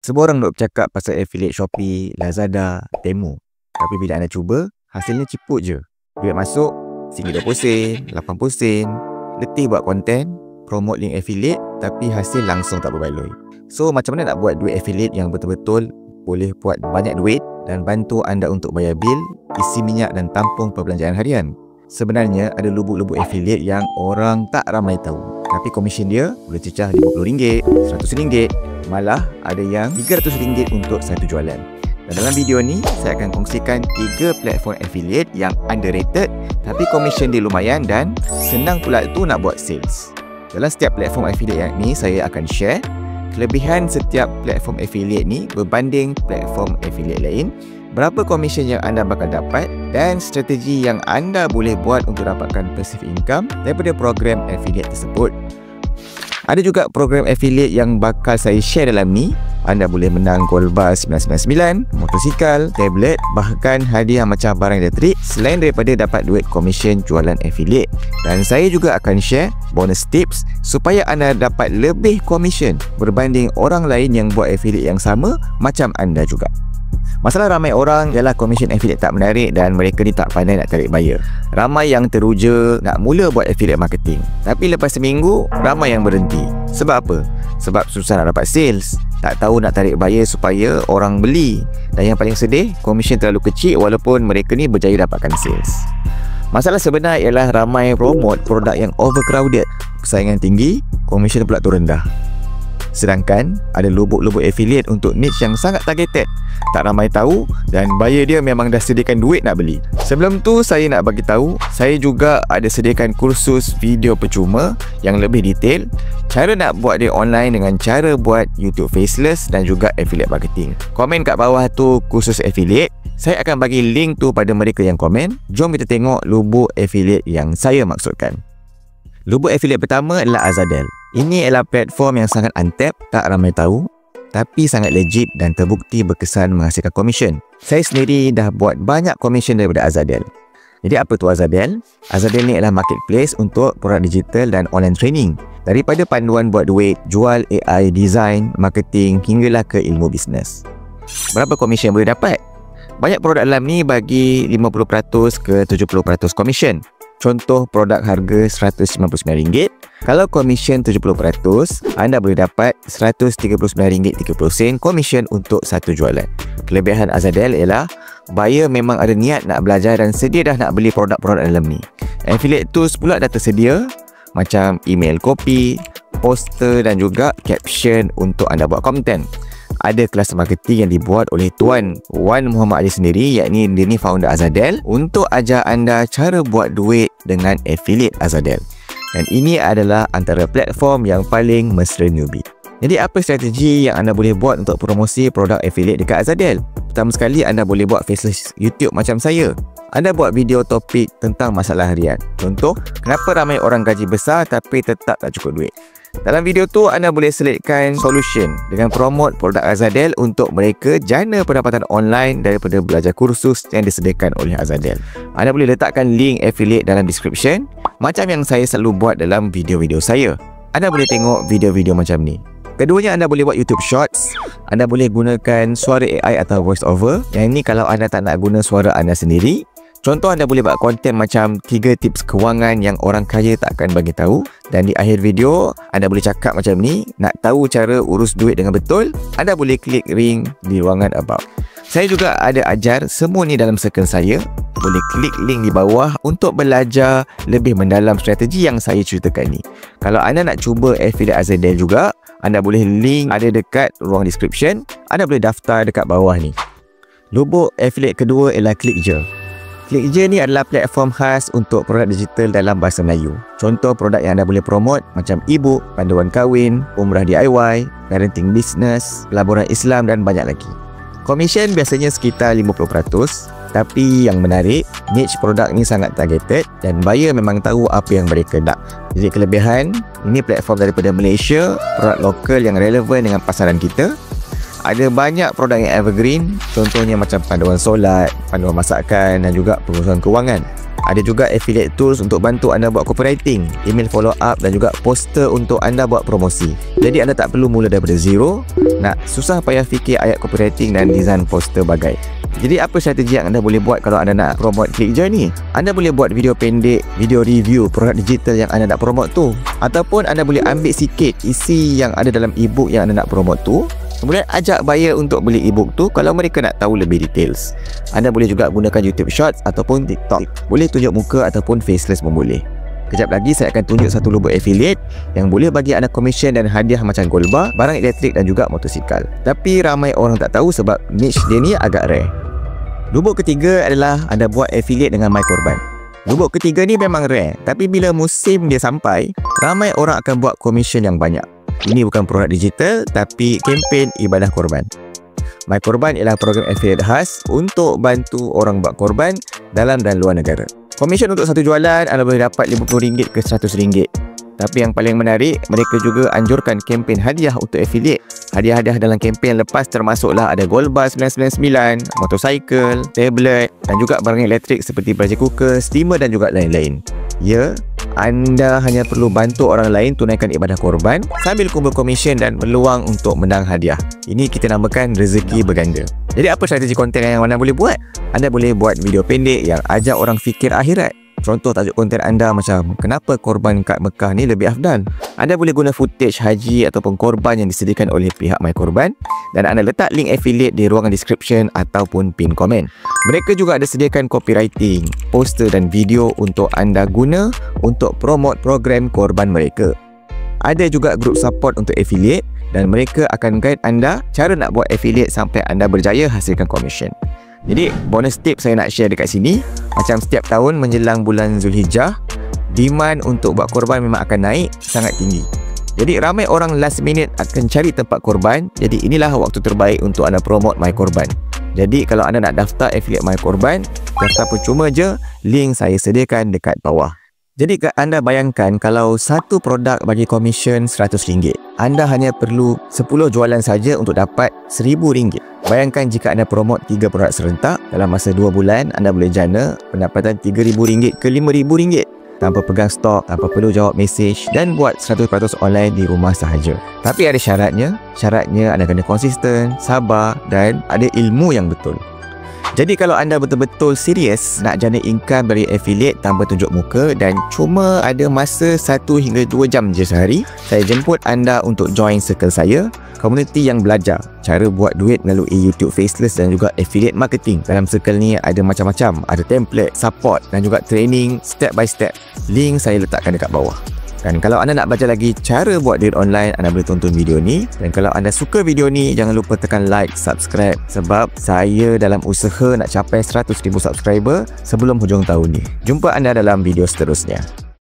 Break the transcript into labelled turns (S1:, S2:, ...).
S1: Semua orang nak bercakap pasal affiliate Shopee, Lazada, Temu. Tapi bila anda cuba, hasilnya ciput je. Duit masuk RM20, RM80. Letih buat konten, promote link affiliate, tapi hasil langsung tak berbaloi. So macam mana nak buat duit affiliate yang betul-betul boleh buat banyak duit dan bantu anda untuk bayar bil, isi minyak dan tampung perbelanjaan harian? Sebenarnya ada lubuk-lubuk affiliate yang orang tak ramai tahu, tapi komisen dia boleh cecah RM50, RM100, malah ada yang RM300 untuk satu jualan. Dan dalam video ni saya akan kongsikan 3 platform affiliate yang underrated tapi komisen dia lumayan dan senang pula tu nak buat sales. Dalam setiap platform affiliate ni saya akan share kelebihan setiap platform affiliate ni berbanding platform affiliate lain, berapa komisen yang anda bakal dapat dan strategi yang anda boleh buat untuk dapatkan passive income daripada program affiliate tersebut. Ada juga program affiliate yang bakal saya share dalam ni. Anda boleh menang gold bar 999, motosikal, tablet, bahkan hadiah macam barang elektrik selain daripada dapat duit komisen jualan affiliate. Dan saya juga akan share bonus tips supaya anda dapat lebih komisen berbanding orang lain yang buat affiliate yang sama macam anda juga. Masalah ramai orang ialah komisen affiliate tak menarik dan mereka ni tak pandai nak tarik buyer. Ramai yang teruja nak mula buat affiliate marketing, tapi lepas seminggu ramai yang berhenti. Sebab apa? Sebab susah nak dapat sales, tak tahu nak tarik buyer supaya orang beli. Dan yang paling sedih, komisen terlalu kecil walaupun mereka ni berjaya dapatkan sales. Masalah sebenar ialah ramai promote produk yang overcrowded, persaingan tinggi, komisen pula tu rendah. Sedangkan ada lubuk-lubuk affiliate untuk niche yang sangat targeted, tak ramai tahu dan buyer dia memang dah sediakan duit nak beli. Sebelum tu saya nak bagi tahu, saya juga ada sediakan kursus video percuma yang lebih detail, cara nak buat dia online dengan cara buat YouTube faceless dan juga affiliate marketing. Komen kat bawah tu kursus affiliate, saya akan bagi link tu pada mereka yang komen. Jom kita tengok lubuk affiliate yang saya maksudkan. Lubuk affiliate pertama adalah Azadel. Ini adalah platform yang sangat untapped, tak ramai tahu, tapi sangat legit dan terbukti berkesan menghasilkan komisen. Saya sendiri dah buat banyak komisen daripada Azadel. Jadi apa tu Azadel? Azadel ni adalah marketplace untuk produk digital dan online training. Daripada panduan buat duit, jual AI, design, marketing hinggalah ke ilmu bisnes. Berapa komisen boleh dapat? Banyak produk dalam ni bagi 50% ke 70% komisen. Contoh produk harga RM159. Kalau komisen 70%, anda boleh dapat RM139.30 komisen untuk satu jualan. Kelebihan Azadel ialah buyer memang ada niat nak belajar dan sedia dah nak beli produk-produk dalam ni. Affiliate tools pula dah tersedia macam email copy, poster dan juga caption untuk anda buat konten. Ada kelas marketing yang dibuat oleh Tuan Wan Muhammad Ali sendiri, yakni dia ni founder Azadel, untuk ajar anda cara buat duit dengan affiliate Azadel. Dan ini adalah antara platform yang paling mesra newbie. Jadi apa strategi yang anda boleh buat untuk promosi produk affiliate dekat Azadel? Pertama sekali, anda boleh buat faceless YouTube macam saya. Anda buat video topik tentang masalah harian. Contoh, kenapa ramai orang gaji besar tapi tetap tak cukup duit? Dalam video tu anda boleh selitkan solution dengan promote produk Azadel untuk mereka jana pendapatan online daripada belajar kursus yang disediakan oleh Azadel. Anda boleh letakkan link affiliate dalam description macam yang saya selalu buat dalam video-video saya. Anda boleh tengok video-video macam ni. Keduanya, anda boleh buat YouTube Shorts. Anda boleh gunakan suara AI atau voice over. Yang ini kalau anda tak nak guna suara anda sendiri. Contoh, anda boleh buat konten macam 3 tips kewangan yang orang kaya tak akan bagi tahu. Dan di akhir video, anda boleh cakap macam ni. Nak tahu cara urus duit dengan betul? Anda boleh klik ring di ruangan about. Saya juga ada ajar semua ni dalam circle saya. Boleh klik link di bawah untuk belajar lebih mendalam strategi yang saya ceritakan ni. Kalau anda nak cuba affiliate Azadel juga, anda boleh link ada dekat ruang description. Anda boleh daftar dekat bawah ni. Lubuk affiliate kedua ialah Klikje. Klikje ni adalah platform khas untuk produk digital dalam bahasa Melayu. Contoh produk yang anda boleh promote macam e-book, panduan kahwin, umrah DIY, parenting business, pelaburan Islam dan banyak lagi. Komisen biasanya sekitar 50%, tapi yang menarik, niche produk ni sangat targeted dan buyer memang tahu apa yang mereka nak. Jadi kelebihan, ini platform daripada Malaysia, produk lokal yang relevan dengan pasaran kita. Ada banyak produk yang evergreen, contohnya macam panduan solat, panduan masakan dan juga pengurusan kewangan. Ada juga affiliate tools untuk bantu anda buat copywriting, email follow up dan juga poster untuk anda buat promosi. Jadi anda tak perlu mula daripada zero, nak susah payah fikir ayat copywriting dan design poster bagai. Jadi apa strategi yang anda boleh buat kalau anda nak promote ClickJoy ni? Anda boleh buat video pendek, video review produk digital yang anda nak promote tu. Ataupun anda boleh ambil sikit isi yang ada dalam ebook yang anda nak promote tu, kemudian ajak buyer untuk beli ebook tu kalau mereka nak tahu lebih details. Anda boleh juga gunakan YouTube Shorts ataupun TikTok. Boleh tunjuk muka ataupun faceless pun boleh. Kejap lagi saya akan tunjuk satu lubuk affiliate yang boleh bagi anda komisen dan hadiah macam gold bar, barang elektrik dan juga motosikal. Tapi ramai orang tak tahu sebab niche dia ni agak rare. Lubuk ketiga adalah anda buat affiliate dengan MyKorban. Lubuk ketiga ni memang rare, tapi bila musim dia sampai, ramai orang akan buat komisen yang banyak. Ini bukan produk digital tapi kempen ibadah korban. MyKorban ialah program affiliate khas untuk bantu orang buat korban dalam dan luar negara. Komisen untuk satu jualan anda boleh dapat RM50 ke RM100. Tapi yang paling menarik, mereka juga anjurkan kempen hadiah untuk affiliate. Hadiah-hadiah dalam kempen lepas termasuklah ada gold bar 999, motosikal, tablet dan juga barang elektrik seperti pressure cooker, steamer dan juga lain-lain. Ya, anda hanya perlu bantu orang lain tunaikan ibadah korban sambil kumpul komisen dan peluang untuk menang hadiah. Ini kita namakan rezeki berganda. Jadi apa strategi konten yang anda boleh buat? Anda boleh buat video pendek yang ajak orang fikir akhirat. Contoh tajuk konten anda macam kenapa korban kat Mekah ni lebih afdal. Anda boleh guna footage haji ataupun korban yang disediakan oleh pihak MyKorban dan anda letak link affiliate di ruangan description ataupun pin komen. Mereka juga ada sediakan copywriting, poster dan video untuk anda guna untuk promote program korban mereka. Ada juga group support untuk affiliate dan mereka akan guide anda cara nak buat affiliate sampai anda berjaya hasilkan komisen. Jadi bonus tip saya nak share dekat sini, macam setiap tahun menjelang bulan Zulhijjah, demand untuk buat korban memang akan naik sangat tinggi. Jadi ramai orang last minute akan cari tempat korban. Jadi inilah waktu terbaik untuk anda promote MyKorban. Jadi kalau anda nak daftar affiliate MyKorban, daftar percuma je, link saya sediakan dekat bawah. Jadi anda bayangkan kalau satu produk bagi komisen RM100, anda hanya perlu 10 jualan saja untuk dapat RM1,000. Bayangkan jika anda promote 3 produk serentak, dalam masa 2 bulan anda boleh jana pendapatan RM3,000 ke RM5,000 tanpa pegang stok, tanpa perlu jawab mesej dan buat 100% online di rumah sahaja. Tapi ada syaratnya. Syaratnya anda kena konsisten, sabar dan ada ilmu yang betul. Jadi kalau anda betul-betul serius nak jana income dari affiliate tanpa tunjuk muka dan cuma ada masa 1 hingga 2 jam je sehari, saya jemput anda untuk join circle saya, komuniti yang belajar cara buat duit melalui YouTube Faceless dan juga affiliate marketing. Dalam circle ni ada macam-macam, ada template, support dan juga training step by step. Link saya letakkan dekat bawah. Dan kalau anda nak belajar lagi cara buat duit online, anda boleh tonton video ni. Dan kalau anda suka video ni, jangan lupa tekan like, subscribe sebab saya dalam usaha nak capai 100,000 subscriber sebelum hujung tahun ni. Jumpa anda dalam video seterusnya.